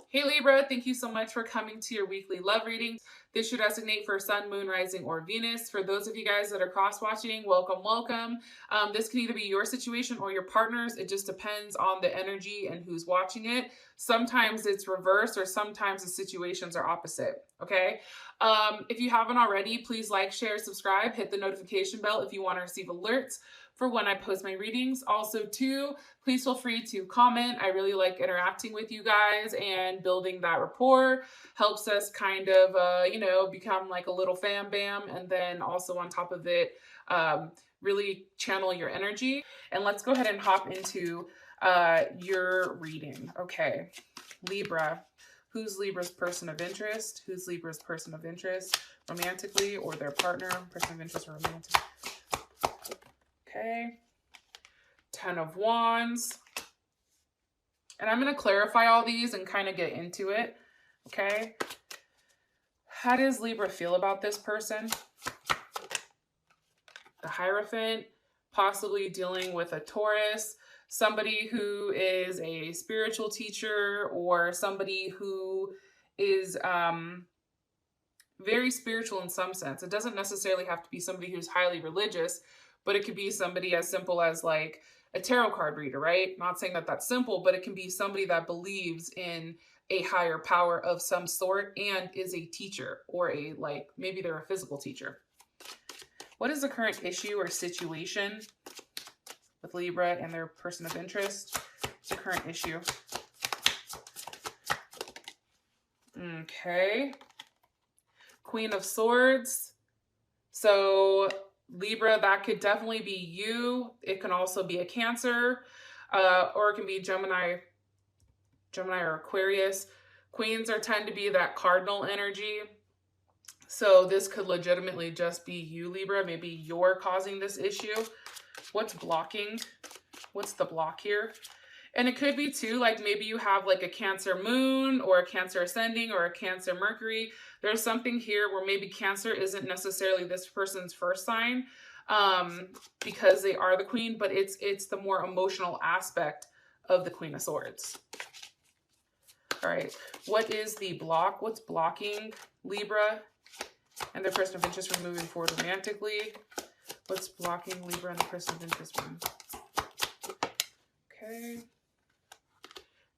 Hey Libra, thank you so much for coming to your weekly love reading. This should resonate for Sun, Moon, Rising, or Venus. For those of you guys that are cross-watching, welcome, welcome. This can either be your situation or your partner's. It just depends on the energy and who's watching it. Sometimes it's reverse or sometimes the situations are opposite, okay? If you haven't already, please like, share, subscribe, hit the notification bell if you want to receive alerts for when I post my readings. Also, too, please feel free to comment. I really like interacting with you guys, and building that rapport helps us kind of, become like a little fam bam. And then also on top of it, really channel your energy. And let's go ahead and hop into your reading. Okay, Libra. Who's Libra's person of interest? Who's Libra's person of interest romantically, or their partner? Person of interest or romantic. Okay. 10 of Wands. And I'm going to clarify all these and kind of get into it. Okay. How does Libra feel about this person? The Hierophant, possibly dealing with a Taurus, somebody who is a spiritual teacher, or somebody who is very spiritual in some sense. It doesn't necessarily have to be somebody who's highly religious, but it could be somebody as simple as like a tarot card reader, right? Not saying that that's simple, but it can be somebody that believes in a higher power of some sort and is a teacher, or maybe they're a physical teacher. What is the current issue or situation with Libra and their person of interest? What's the current issue? Okay. Queen of Swords. So Libra, that could definitely be you. It can also be a Cancer, or it can be Gemini or Aquarius. Queens tend to be that cardinal energy. So this could legitimately just be you, Libra. Maybe you're causing this issue. What's blocking? What's the block here? And it could be too, like maybe you have like a Cancer moon or a Cancer ascending or a Cancer Mercury. There's something here where maybe Cancer isn't necessarily this person's first sign, because they are the Queen, but it's the more emotional aspect of the Queen of Swords. All right, what is the block? What's blocking Libra and their person of interest from moving forward romantically? What's blocking Libra and the person of interest from? Okay.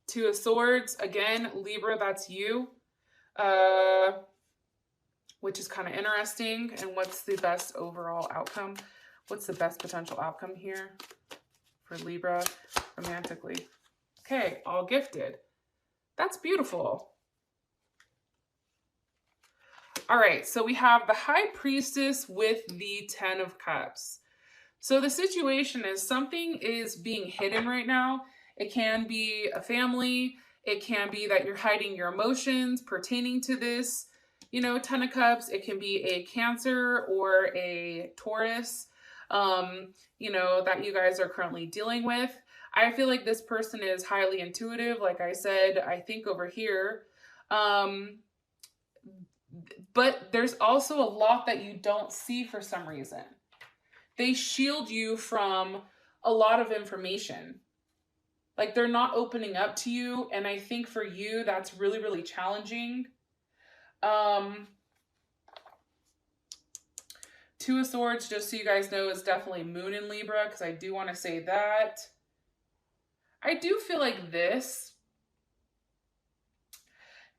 Two of Swords. Again, Libra, that's you. Which is kind of interesting. And what's the best overall outcome? What's the best potential outcome here for Libra romantically? Okay, all gifted. That's beautiful. All right, so we have the High Priestess with the 10 of Cups. So the situation is something is being hidden right now. It can be a family. It can be that you're hiding your emotions pertaining to this, 10 of Cups. It can be a Cancer or a Taurus, that you guys are currently dealing with. I feel like this person is highly intuitive. Like I said, I think over here, but there's also a lot that you don't see for some reason. They shield you from a lot of information. Like they're not opening up to you. And I think for you, that's really, really challenging. Two of Swords, just so you guys know, is definitely Moon in Libra, because I do want to say that. I do feel like this.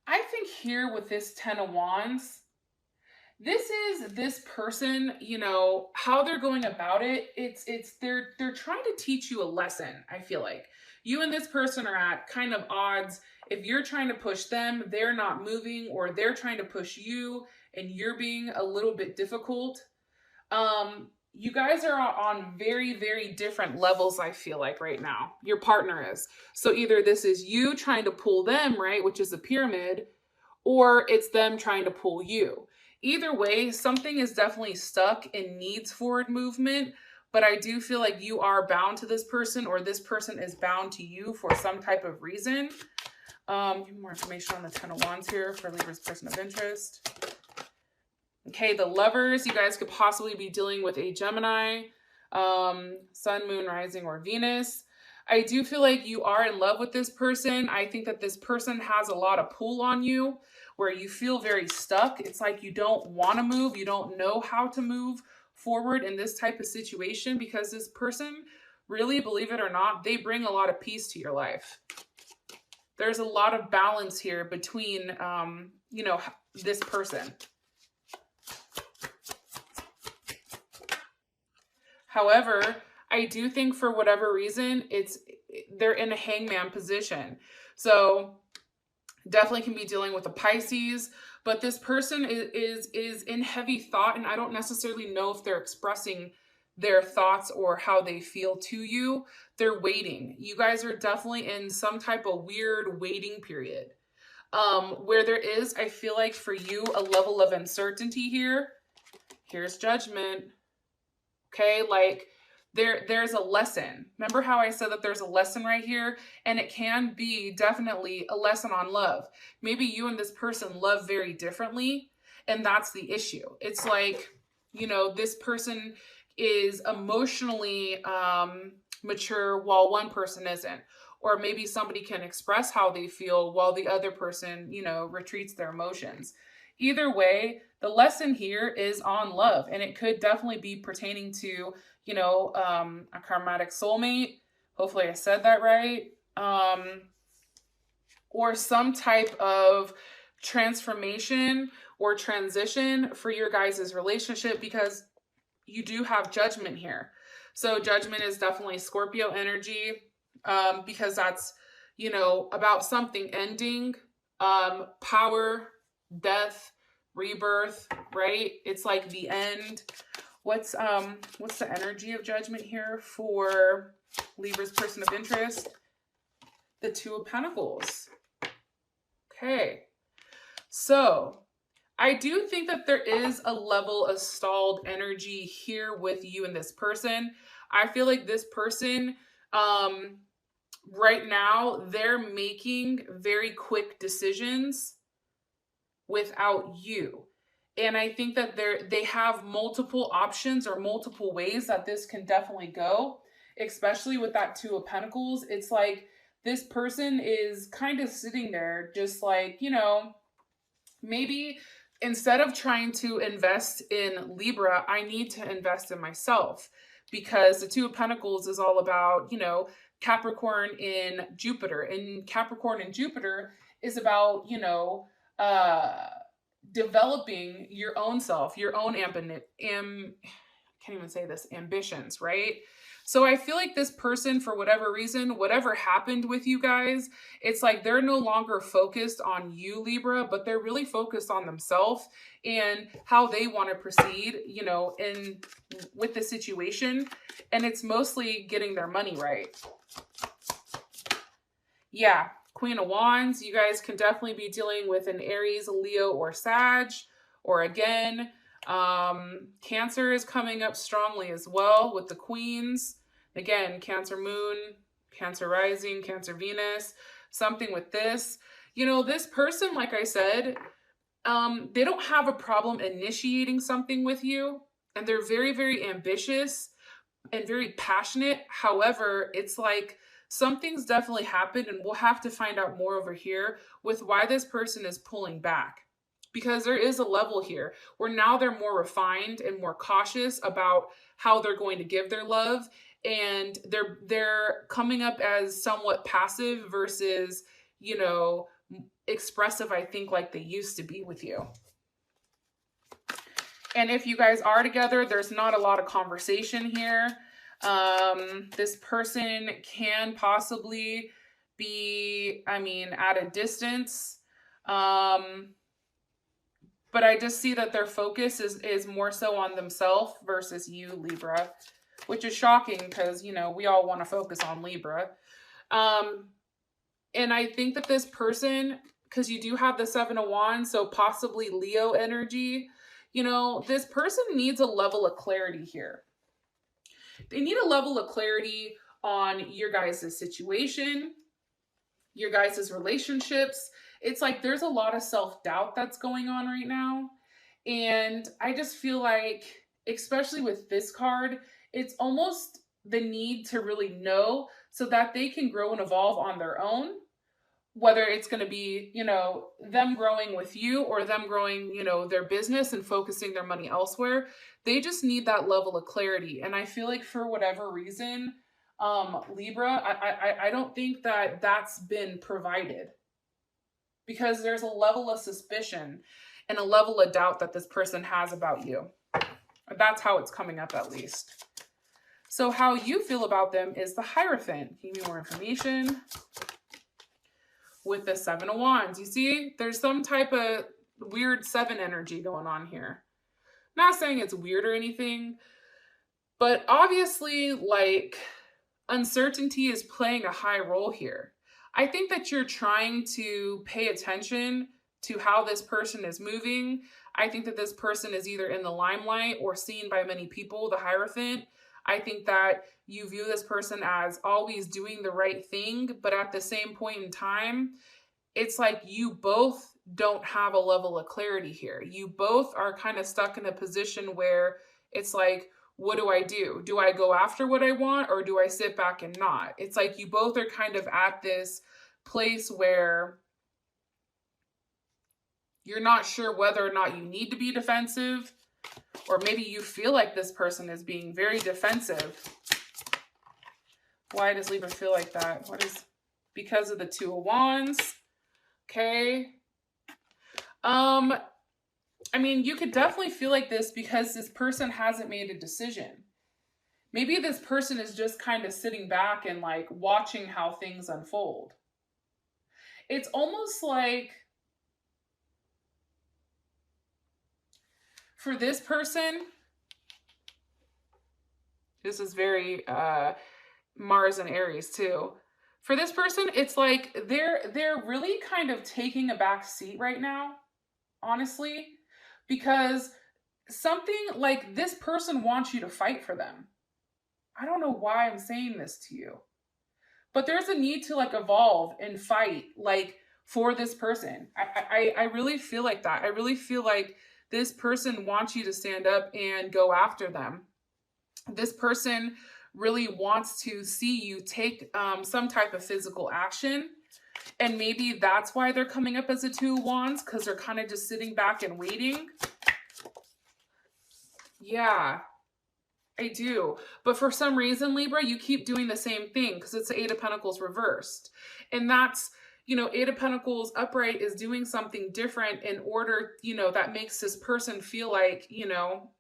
I think here with this 10 of Wands, this is this person, how they're going about it. They're trying to teach you a lesson. I feel like you and this person are at kind of odds. If you're trying to push them, they're not moving, or they're trying to push you and you're being a little bit difficult. You guys are on very, very different levels, I feel like right now. Your partner is. So either this is you trying to pull them, right, which is a pyramid, or it's them trying to pull you. Either way, something is definitely stuck and needs forward movement, but I do feel like you are bound to this person, or this person is bound to you for some type of reason. Give me more information on the 10 of Wands here for Libra's person of interest. Okay, the Lovers, you guys could possibly be dealing with a Gemini, Sun, Moon, Rising, or Venus. I do feel like you are in love with this person. I think that this person has a lot of pull on you where you feel very stuck. It's like you don't want to move. You don't know how to move forward in this type of situation because this person, really, believe it or not, they bring a lot of peace to your life. There's a lot of balance here between, you know, this person. However, I do think for whatever reason, they're in a hangman position. So definitely can be dealing with a Pisces, but this person is in heavy thought, and I don't necessarily know if they're expressing their thoughts or how they feel to you. They're waiting. You guys are definitely in some type of weird waiting period. Where there is, I feel like for you, a level of uncertainty here. Here's Judgment. Okay, like there's a lesson. Remember how I said that there's a lesson right here? And it can be definitely a lesson on love. Maybe you and this person love very differently, and that's the issue. It's like, you know, this person is emotionally mature while one person isn't. Or maybe somebody can express how they feel while the other person, you know, retreats their emotions. Either way, the lesson here is on love, and it could definitely be pertaining to, you know, a karmatic soulmate. Hopefully I said that right. Or some type of transformation or transition for your guys' relationship, because you do have Judgment here. So Judgment is definitely Scorpio energy, because that's, you know, about something ending, power, death, rebirth, right? It's like the end. What's the energy of Judgment here for Libra's person of interest? The Two of Pentacles. Okay. So I do think that there is a level of stalled energy here with you and this person. I feel like this person, right now, they're making very quick decisions without you. And I think that they have multiple options or multiple ways that this can definitely go, especially with that Two of Pentacles. It's like this person is kind of sitting there just like, you know, maybe instead of trying to invest in Libra, I need to invest in myself, because the Two of Pentacles is all about, you know, Capricorn in Jupiter. And Capricorn in Jupiter is about, you know, developing your own self, your own can't even say this, ambitions, right? So I feel like this person, for whatever reason, whatever happened with you guys, it's like they're no longer focused on you, Libra, but they're really focused on themselves and how they want to proceed, you know, with the situation. And it's mostly getting their money right. Yeah, Queen of Wands, you guys can definitely be dealing with an Aries, Leo, or Sag. Or again, Cancer is coming up strongly as well with the Queens. Again, Cancer Moon, Cancer Rising, Cancer Venus, something with this. You know, this person, like I said, they don't have a problem initiating something with you. And they're very, very ambitious and very passionate. However, it's like something's definitely happened, and we'll have to find out more over here with why this person is pulling back. Because there is a level here where now they're more refined and more cautious about how they're going to give their love. And they're coming up as somewhat passive versus, you know, expressive, I think, like they used to be with you. And if you guys are together, there's not a lot of conversation here. This person can possibly be, I mean, at a distance. But I just see that their focus is more so on themselves versus you, Libra, which is shocking because, you know, we all want to focus on Libra. And I think that this person, because you do have the Seven of Wands, so possibly Leo energy, you know, this person needs a level of clarity here. They need a level of clarity on your guys' situation, your guys' relationships. It's like there's a lot of self-doubt that's going on right now. And I just feel like, especially with this card, it's almost the need to really know so that they can grow and evolve on their own, whether it's going to be, you know, them growing with you or them growing, you know, their business and focusing their money elsewhere. They just need that level of clarity. And I feel like for whatever reason, Libra, I don't think that that's been provided, because there's a level of suspicion and a level of doubt that this person has about you. That's how it's coming up, at least. So how you feel about them is the Hierophant. Give me more information. With the Seven of Wands, you see, there's some type of weird 7 energy going on here. Not saying it's weird or anything, but obviously, like, uncertainty is playing a high role here. I think that you're trying to pay attention to how this person is moving. I think that this person is either in the limelight or seen by many people, the Hierophant. I think that you view this person as always doing the right thing, but at the same point in time, it's like you both don't have a level of clarity here. You both are kind of stuck in a position where it's like, what do I do? Do I go after what I want, or do I sit back and not? It's like you both are kind of at this place where you're not sure whether or not you need to be defensive, or maybe you feel like this person is being very defensive. Why does Libra feel like that? What is, because of the Two of Wands? Okay. I mean, you could definitely feel like this because this person hasn't made a decision. Maybe this person is just kind of sitting back and like watching how things unfold. It's almost like for this person, this is very Mars and Aries too. For this person, it's like they're really kind of taking a back seat right now, honestly, because something like this person wants you to fight for them. I don't know why I'm saying this to you, but there's a need to like evolve and fight like for this person. I really feel like that. I really feel like this person wants you to stand up and go after them. This person really wants to see you take some type of physical action. And maybe that's why they're coming up as a Two of Wands, because they're kind of just sitting back and waiting. Yeah, I do. But for some reason, Libra, you keep doing the same thing because it's the Eight of Pentacles reversed. And that's, you know, Eight of Pentacles upright is doing something different in order, you know, that makes this person feel like, you know,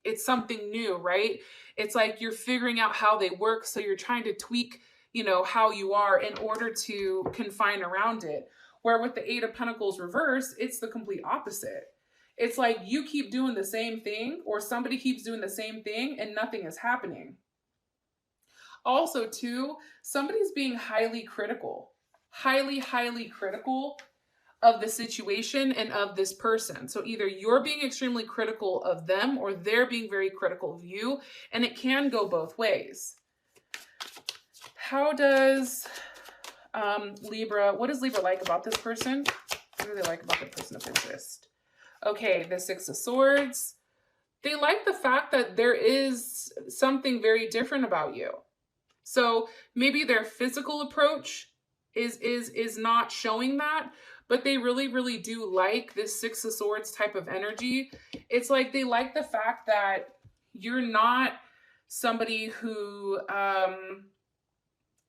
it's something new, right? It's like you're figuring out how they work. So you're trying to tweak, you know, how you are in order to confine around it. Where with the Eight of Pentacles reverse, it's the complete opposite. It's like you keep doing the same thing, or somebody keeps doing the same thing and nothing is happening. Also, too, somebody's being highly critical, highly critical of the situation and of this person. So either you're being extremely critical of them or they're being very critical of you, and it can go both ways. How does Libra, what does Libra like about this person? What do they like about the person of interest? Okay, the Six of Swords. They like the fact that there is something very different about you. So maybe their physical approach is not showing that, but they really do like this Six of Swords type of energy. It's like they like the fact that you're not somebody who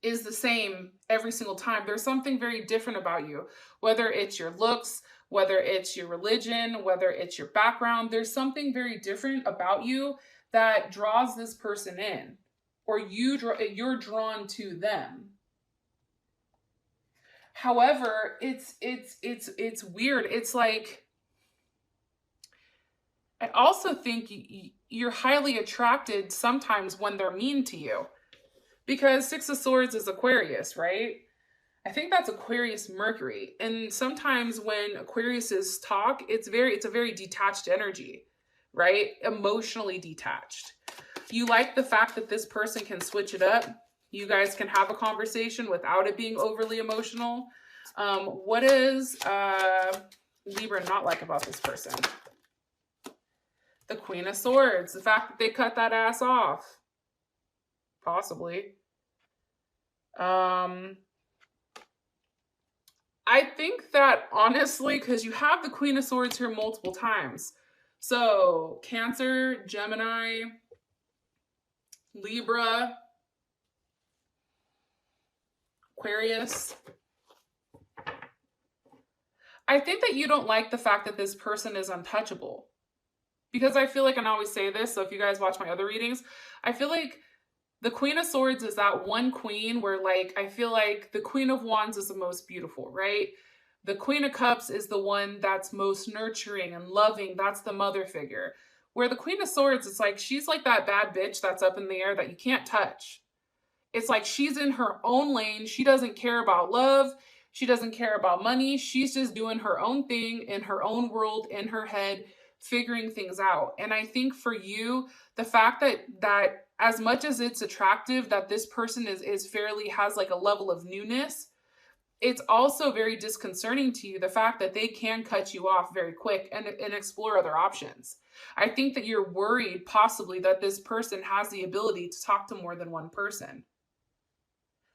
is the same every single time. There's something very different about you, whether it's your looks, whether it's your religion, whether it's your background. There's something very different about you that draws this person in, or you're drawn to them. However, it's weird. It's like, I also think you're highly attracted sometimes when they're mean to you, because Six of Swords is Aquarius, right? I think that's Aquarius Mercury. And sometimes when Aquariuses talk, it's a very detached energy, right? Emotionally detached. You like the fact that this person can switch it up. You guys can have a conversation without it being overly emotional. What does Libra not like about this person? The Queen of Swords. The fact that they cut that ass off. Possibly. I think that honestly, because you have the Queen of Swords here multiple times. So Cancer, Gemini, Libra, Aquarius. I think that you don't like the fact that this person is untouchable. Because I feel like, and I always say this, so if you guys watch my other readings, I feel like the Queen of Swords is that one queen where, like, I feel like the Queen of Wands is the most beautiful, right? The Queen of Cups is the one that's most nurturing and loving. That's the mother figure. Where the Queen of Swords, it's like, she's like that bad bitch that's up in the air that you can't touch. It's like she's in her own lane. She doesn't care about love. She doesn't care about money. She's just doing her own thing in her own world, in her head, figuring things out. And I think for you, the fact that as much as it's attractive that this person is fairly has like a level of newness, it's also very disconcerting to you the fact that they can cut you off very quick and explore other options. I think that you're worried possibly that this person has the ability to talk to more than one person.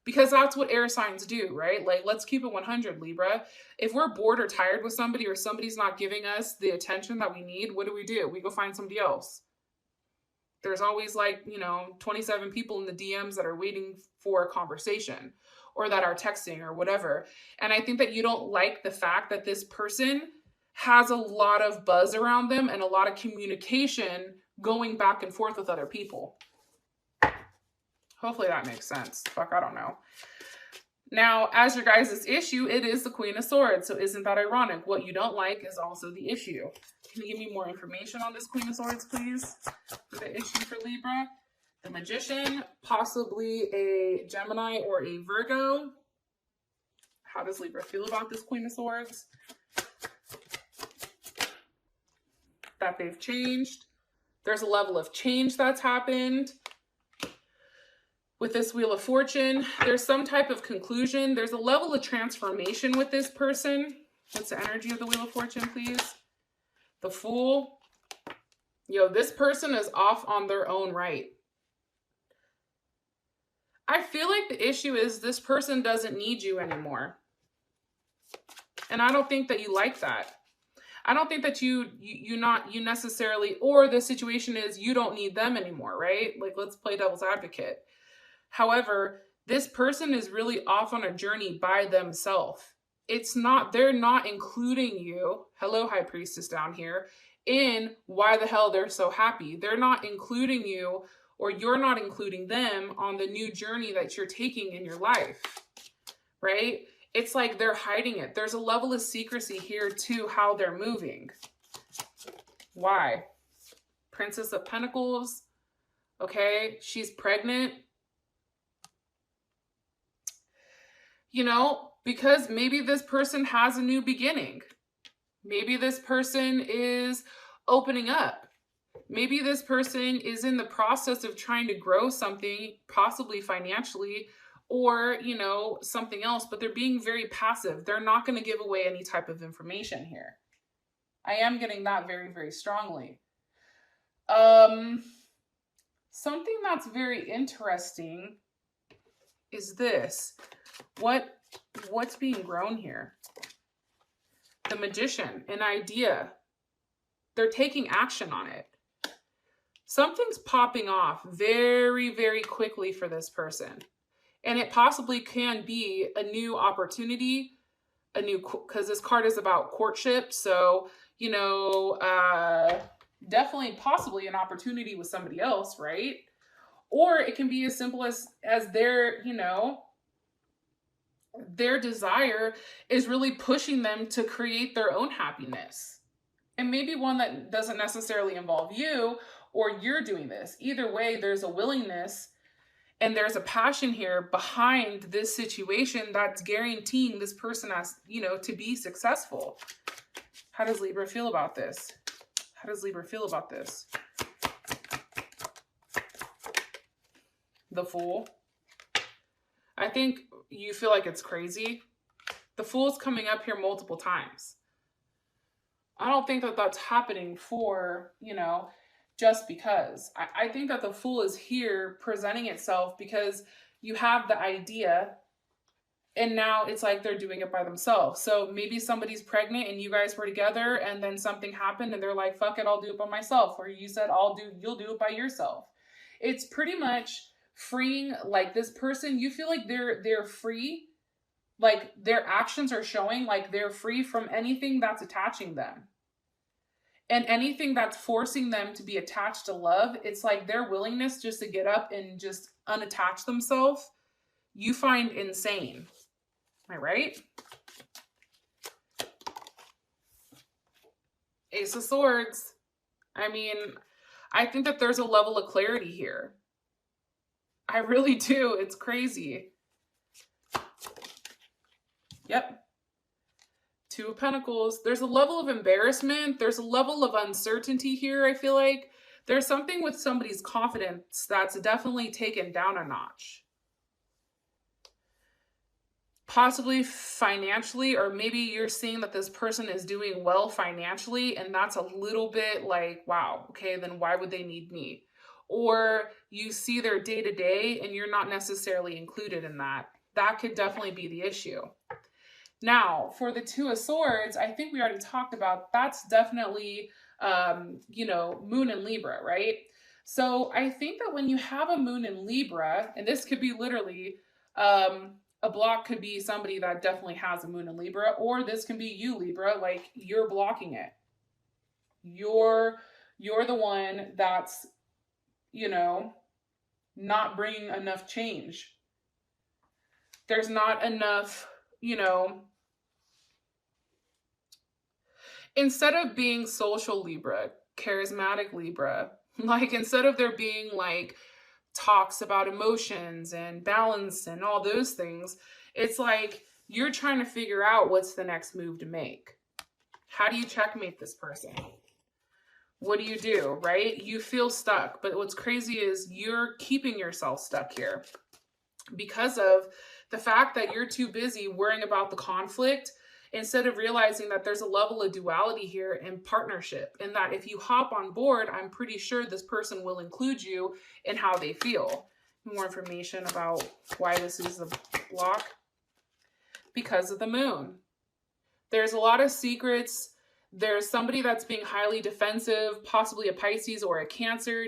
Because that's what air signs do, right? Like, let's keep it 100, Libra. If we're bored or tired with somebody or somebody's not giving us the attention that we need, what do? We go find somebody else. There's always like, 27 people in the DMs that are waiting for a conversation or that are texting or whatever. And I think that you don't like the fact that this person has a lot of buzz around them and a lot of communication going back and forth with other people. Hopefully that makes sense. Fuck, I don't know. Now, as your guys' issue, it is the Queen of Swords. So isn't that ironic? What you don't like is also the issue. Can you give me more information on this Queen of Swords, please? For the issue for Libra. The Magician, possibly a Gemini or a Virgo. How does Libra feel about this Queen of Swords? That they've changed. There's a level of change that's happened. With this Wheel of Fortune, there's some type of conclusion. There's a level of transformation with this person. What's the energy of the Wheel of Fortune, please? The Fool. This person is off on their own right. I feel like the issue is this person doesn't need you anymore. And I don't think that you like that. I don't think that you necessarily, or the situation is you don't need them anymore, right? Like, let's play devil's advocate. However, this person is really off on a journey by themselves. They're not including you, hello High Priestess down here, in why the hell they're so happy. They're not including you, or you're not including them on the new journey that you're taking in your life, right? It's like they're hiding it. There's a level of secrecy here to how they're moving. Why? Princess of Pentacles, okay? She's pregnant. Because maybe this person has a new beginning. Maybe this person is opening up. Maybe this person is in the process of trying to grow something, possibly financially, or, something else, but they're being very passive. They're not going to give away any type of information here. I am getting that very, very strongly. Something that's very interesting is this. What's being grown here? The Magician, an idea. They're taking action on it. Something's popping off very, very quickly for this person. And it possibly can be a new opportunity, because this card is about courtship. So, definitely possibly an opportunity with somebody else, right? Or it can be as simple as their desire is really pushing them to create their own happiness. And maybe one that doesn't necessarily involve you, or you're doing this. Either way, there's a willingness and there's a passion here behind this situation that's guaranteeing this person has, to be successful. How does Libra feel about this? How does Libra feel about this? The Fool. I think you feel like it's crazy. The Fool's coming up here multiple times. I don't think that that's happening for, just because. I think that the Fool is here presenting itself because you have the idea, and now it's like they're doing it by themselves. So maybe somebody's pregnant and you guys were together and then something happened and they're like, fuck it, I'll do it by myself. Or you said, you'll do it by yourself. It's pretty much freeing, like this person, you feel like they're free. Like their actions are showing like they're free from anything that's attaching them. And anything that's forcing them to be attached to love, it's like their willingness just to get up and just unattach themselves, you find insane. Am I right? Ace of Swords. I mean, I think that there's a level of clarity here. I really do. It's crazy. Yep. Two of Pentacles. There's a level of embarrassment. There's a level of uncertainty here, I feel like. There's something with somebody's confidence that's definitely taken down a notch. Possibly financially, or maybe you're seeing that this person is doing well financially, and that's a little bit like, wow, okay, then why would they need me? Or you see their day-to-day and you're not necessarily included in that. That could definitely be the issue. Now, for the Two of Swords, I think we already talked about, that's definitely, Moon in Libra, right? So I think that when you have a Moon in Libra, and this could be literally, a block could be somebody that definitely has a Moon in Libra, or this can be you, Libra, like you're blocking it. You're the one that's, not bringing enough change. There's not enough, instead of being social Libra, charismatic Libra, like instead of there being like talks about emotions and balance and all those things, it's like you're trying to figure out what's the next move to make. How do you checkmate this person? What do, right? You feel stuck, but what's crazy is you're keeping yourself stuck here because of the fact that you're too busy worrying about the conflict instead of realizing that there's a level of duality here in partnership, and that if you hop on board, I'm pretty sure this person will include you in how they feel. More information about why this is a block. Because of the Moon. There's a lot of secrets. There's somebody that's being highly defensive, possibly a Pisces or a Cancer.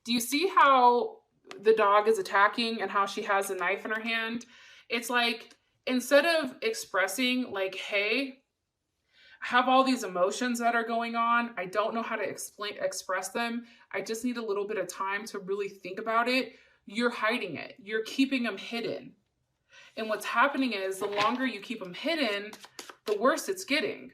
Do you see how the dog is attacking and how she has a knife in her hand? It's like, instead of expressing like, hey, I have all these emotions that are going on, I don't know how to express them, I just need a little bit of time to really think about it, you're hiding it. You're keeping them hidden. And what's happening is the longer you keep them hidden, the worse it's getting.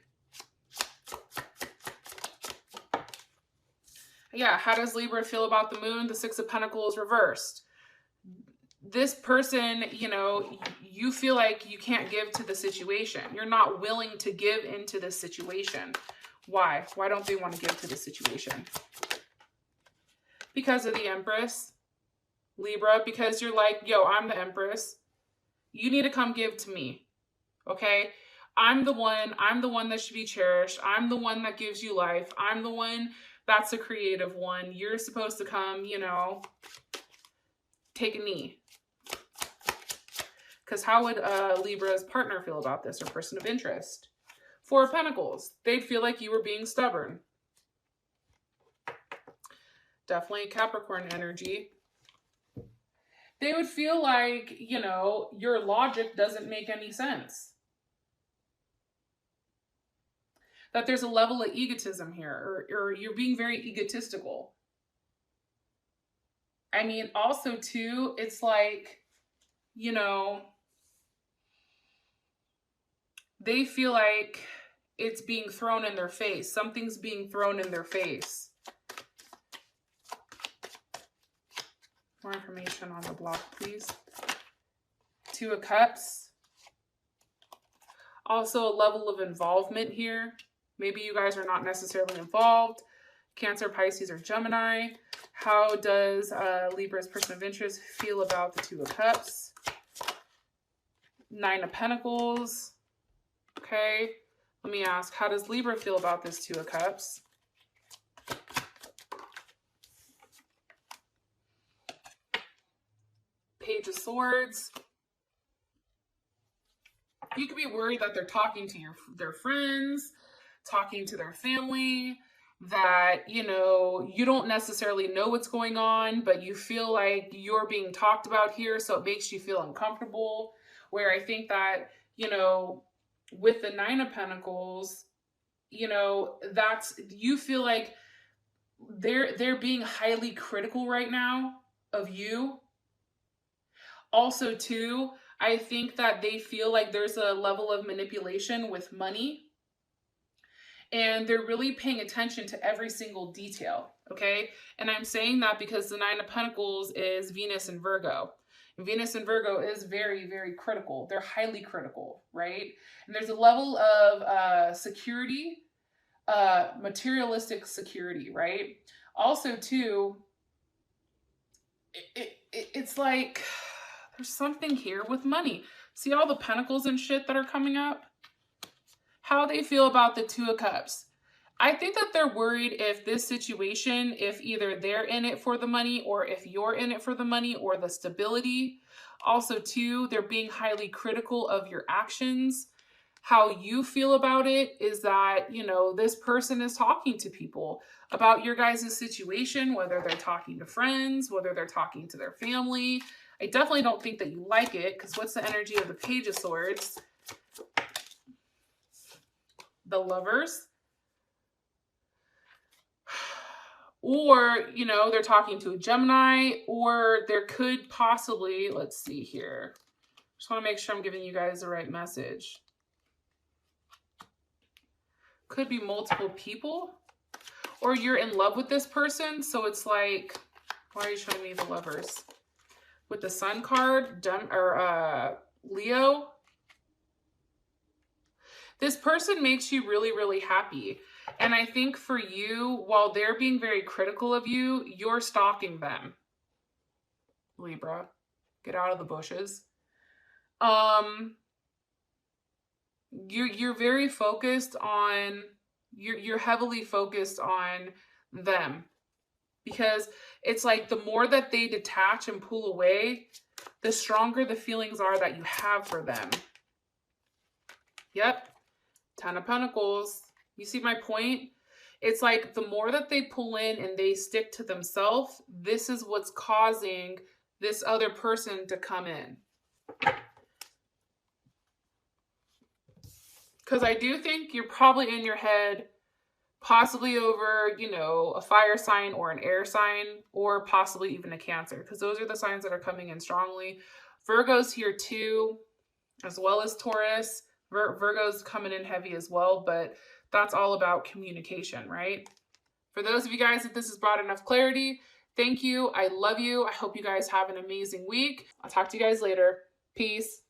Yeah, how does Libra feel about the Moon? The Six of Pentacles reversed. This person, you feel like you can't give to the situation. You're not willing to give into the situation. Why? Why don't they want to give to the situation? Because of the Empress, Libra, because you're like, yo, I'm the Empress. You need to come give to me, okay? I'm the one that should be cherished. I'm the one that gives you life. I'm the one that's the creative one. You're supposed to come, take a knee. Because how would Libra's partner feel about this, or person of interest? Four of Pentacles. They'd feel like you were being stubborn. Definitely Capricorn energy. They would feel like, your logic doesn't make any sense. That there's a level of egotism here, or you're being very egotistical. I mean, also too, it's like, they feel like it's being thrown in their face. Something's being thrown in their face. More information on the block, please. Two of Cups. Also a level of involvement here. Maybe you guys are not necessarily involved. Cancer, Pisces, or Gemini. How does Libra's person of interest feel about the Two of Cups? Nine of Pentacles. Okay, let me ask, how does Libra feel about this Two of Cups? Page of Swords. You could be worried that they're talking to their friends, talking to their family, that, you know, you don't necessarily know what's going on, but you feel like you're being talked about here, so it makes you feel uncomfortable. Where I think that, you know, with the Nine of Pentacles, you know, that's, you feel like they're being highly critical right now of you. Also, too, I think that they feel like there's a level of manipulation with money, and they're really paying attention to every single detail, okay? And I'm saying that because the Nine of Pentacles is Venus and Virgo. And Venus and Virgo is very, very critical. They're highly critical, right? And there's a level of security, materialistic security, right? Also, too, it's like there's something here with money. See all the pentacles and shit that are coming up? How they feel about the Two of Cups. I think that they're worried if this situation, if either they're in it for the money or if you're in it for the money or the stability. Also, too, they're being highly critical of your actions. How you feel about it is that, you know, this person is talking to people about your guys' situation, whether they're talking to friends, whether they're talking to their family. I definitely don't think that you like it, because what's the energy of the Page of Swords? The Lovers. Or, you know, they're talking to a Gemini, or there could possibly, let's see here. Just want to make sure I'm giving you guys the right message. Could be multiple people, or you're in love with this person. So it's like, why are you showing me the Lovers? With the Sun card, Leo. This person makes you really, really happy. And I think for you, while they're being very critical of you, you're stalking them. Libra, get out of the bushes. You're very focused on, you're heavily focused on them, because it's like the more that they detach and pull away, the stronger the feelings are that you have for them. Yep. Ten of Pentacles. You see my point? It's like the more that they pull in and they stick to themselves, this is what's causing this other person to come in. Because I do think you're probably in your head, possibly over, you know, a fire sign or an air sign, or possibly even a Cancer, because those are the signs that are coming in strongly. Virgo's here too, as well as Taurus. Virgo's coming in heavy as well, but that's all about communication, right? For those of you guys that this has brought enough clarity, thank you. I love you. I hope you guys have an amazing week. I'll talk to you guys later. Peace.